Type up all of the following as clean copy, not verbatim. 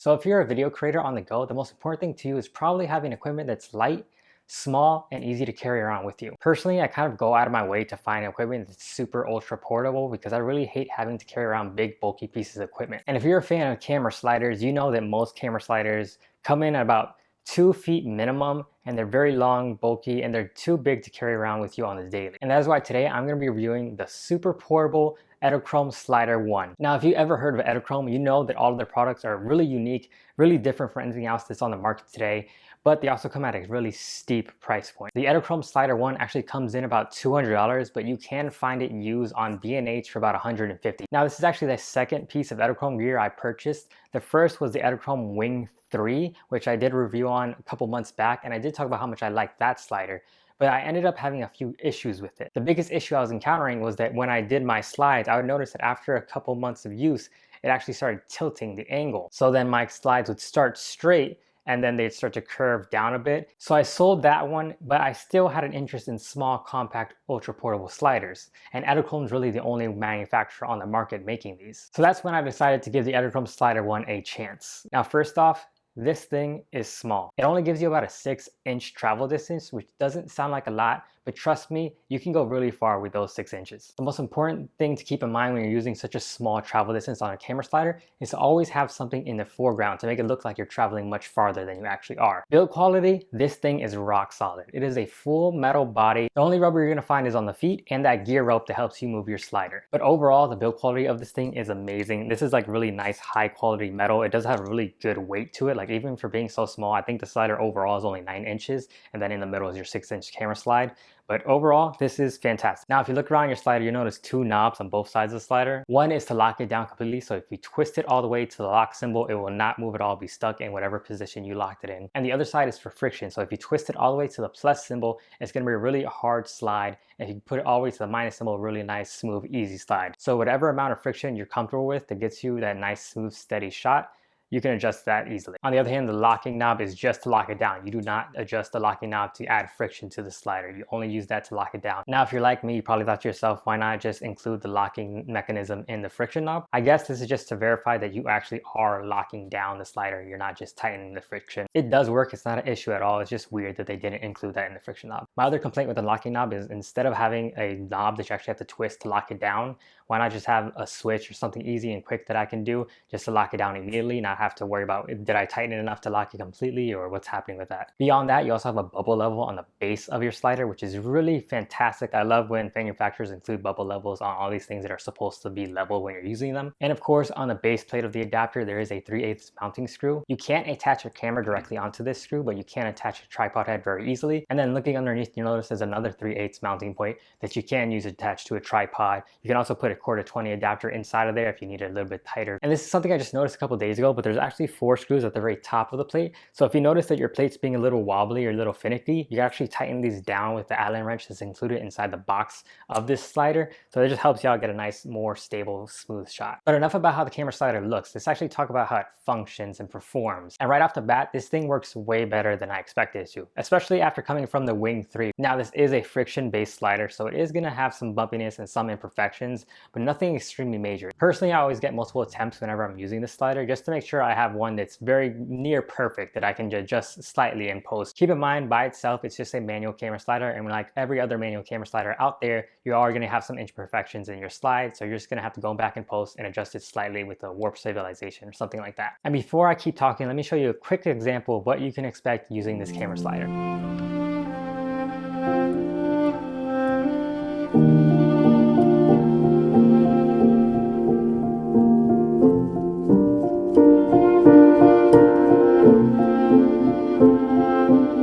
So if you're a video creator on the go, the most important thing to you is probably having equipment that's light, small, and easy to carry around with you. Personally, I kind of go out of my way to find equipment that's super ultra portable because I really hate having to carry around big bulky pieces of equipment. And if you're a fan of camera sliders, you know that most camera sliders come in at about 2 feet minimum, and they're very long, bulky, and they're too big to carry around with you on the daily. And that's why today I'm going to be reviewing the super portable Edelkrome Slider 1. Now, if you ever heard of Edelkrome, you know that all of their products are really unique, really different from anything else that's on the market today, but they also come at a really steep price point. The Edelkrome Slider 1 actually comes in about $200, but you can find it used on B&H for about $150. Now, this is actually the second piece of Edelkrome gear I purchased. The first was the Edelkrome Wing 3, which I did a review on a couple months back, and I did talk about how much I liked that slider, but I ended up having a few issues with it. The biggest issue I was encountering was that when I did my slides, I would notice that after a couple months of use, it actually started tilting the angle. So then my slides would start straight and then they'd start to curve down a bit. So I sold that one, but I still had an interest in small, compact, ultra portable sliders. And Edelkrome is really the only manufacturer on the market making these. So that's when I decided to give the Edelkrome Slider 1 a chance. Now, first off, this thing is small. It only gives you about a 6-inch travel distance, which doesn't sound like a lot, but trust me, you can go really far with those 6 inches. The most important thing to keep in mind when you're using such a small travel distance on a camera slider is to always have something in the foreground to make it look like you're traveling much farther than you actually are. Build quality, this thing is rock solid. It is a full metal body. The only rubber you're gonna find is on the feet and that gear rope that helps you move your slider. But overall, the build quality of this thing is amazing. This is like really nice, high quality metal. It does have really good weight to it. Like even for being so small, I think the slider overall is only 9 inches, and then in the middle is your 6-inch camera slide. But overall, this is fantastic. Now, if you look around your slider, you notice 2 knobs on both sides of the slider. One is to lock it down completely. So if you twist it all the way to the lock symbol, it will not move at all, be stuck in whatever position you locked it in. And the other side is for friction. So if you twist it all the way to the plus symbol, it's gonna be a really hard slide. And if you put it all the way to the minus symbol, really nice, smooth, easy slide. So whatever amount of friction you're comfortable with that gets you that nice, smooth, steady shot, you can adjust that easily. On the other hand, the locking knob is just to lock it down. You do not adjust the locking knob to add friction to the slider. You only use that to lock it down. Now, if you're like me, you probably thought to yourself, why not just include the locking mechanism in the friction knob? I guess this is just to verify that you actually are locking down the slider. You're not just tightening the friction. It does work. It's not an issue at all. It's just weird that they didn't include that in the friction knob. My other complaint with the locking knob is instead of having a knob that you actually have to twist to lock it down, why not just have a switch or something easy and quick that I can do just to lock it down immediately, not have to worry about did I tighten it enough to lock it completely or what's happening with that. Beyond that, you also have a bubble level on the base of your slider, which is really fantastic. I love when manufacturers include bubble levels on all these things that are supposed to be level when you're using them. And of course, on the base plate of the adapter, there is a 3/8 mounting screw. You can't attach your camera directly onto this screw, but you can attach a tripod head very easily. And then looking underneath, you notice there's another 3/8 mounting point that you can use attached to a tripod. You can also put a 1/4-20 adapter inside of there if you need it a little bit tighter. And this is something I just noticed a couple days ago, but there's actually 4 screws at the very top of the plate. So if you notice that your plate's being a little wobbly or a little finicky, you can actually tighten these down with the Allen wrench that's included inside the box of this slider. So it just helps you out get a nice, more stable, smooth shot. But enough about how the camera slider looks. Let's actually talk about how it functions and performs. And right off the bat, this thing works way better than I expected it to, especially after coming from the Wing 3. Now, this is a friction-based slider, so it is gonna have some bumpiness and some imperfections, but nothing extremely major. Personally, I always get multiple attempts whenever I'm using this slider just to make sure I have one that's very near perfect that I can adjust slightly in post. Keep in mind, by itself, it's just a manual camera slider, and like every other manual camera slider out there, you are gonna have some imperfections in your slide, so you're just gonna have to go back in post and adjust it slightly with a warp stabilization or something like that. And before I keep talking, let me show you a quick example of what you can expect using this camera slider.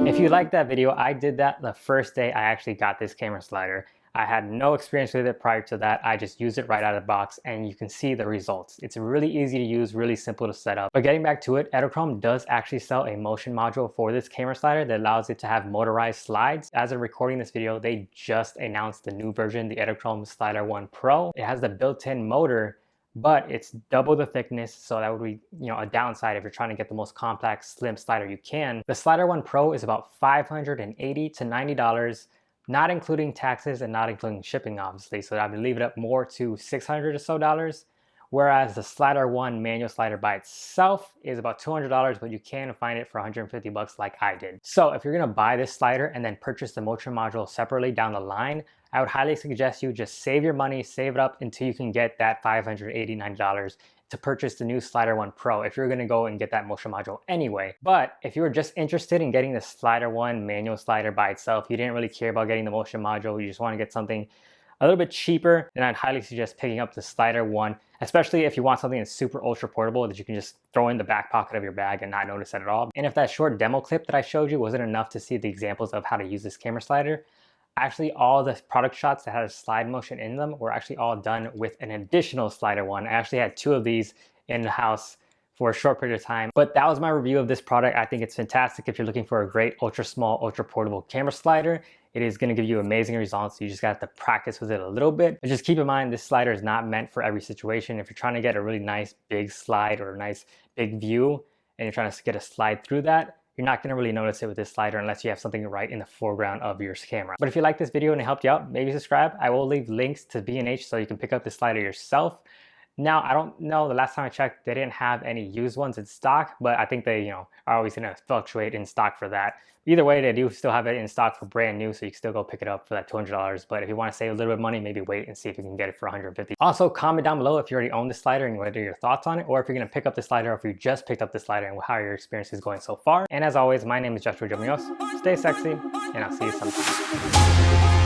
If you like that video, I did that the first day I actually got this camera slider. I had no experience with it prior to that. I just used it right out of the box and you can see the results. It's really easy to use, really simple to set up. But getting back to it, Edelkrome does actually sell a motion module for this camera slider that allows it to have motorized slides. As of recording this video, they just announced the new version, the Edelkrome Slider 1 Pro. It has the built-in motor, but it's double the thickness, so that would be, a downside if you're trying to get the most compact, slim slider you can. The Slider 1 Pro is about $580 to $90, not including taxes and not including shipping, obviously. So I would leave it up more to $600 or so, Whereas the Slider 1 manual slider by itself is about $200, but you can find it for 150 bucks like I did. So if you're gonna buy this slider and then purchase the motion module separately down the line, I would highly suggest you just save your money, save it up until you can get that $589 to purchase the new Slider 1 Pro if you're gonna go and get that motion module anyway. But if you were just interested in getting the Slider 1 manual slider by itself, you didn't really care about getting the motion module, you just wanna get something a little bit cheaper, then I'd highly suggest picking up the Slider 1, especially if you want something that's super ultra portable that you can just throw in the back pocket of your bag and not notice it at all. And if that short demo clip that I showed you wasn't enough to see the examples of how to use this camera slider, actually all the product shots that had a slide motion in them were actually all done with an additional Slider 1. I actually had 2 of these in the house for a short period of time. But that was my review of this product. I think it's fantastic if you're looking for a great ultra small, ultra portable camera slider. It is gonna give you amazing results. You just got to practice with it a little bit. But just keep in mind, this slider is not meant for every situation. If you're trying to get a really nice big slide or a nice big view, and you're trying to get a slide through that, you're not gonna really notice it with this slider unless you have something right in the foreground of your camera. But if you like this video and it helped you out, maybe subscribe. I will leave links to B&H so you can pick up the slider yourself. Now, I don't know, the last time I checked, they didn't have any used ones in stock, but I think they, are always gonna fluctuate in stock for that. Either way, they do still have it in stock for brand new, so you can still go pick it up for that $200. But if you wanna save a little bit of money, maybe wait and see if you can get it for $150. Also, comment down below if you already own the slider and what are your thoughts on it, or if you're gonna pick up the slider, or if you just picked up the slider and how your experience is going so far. And as always, my name is Joshua Munoz. Stay sexy, and I'll see you sometime.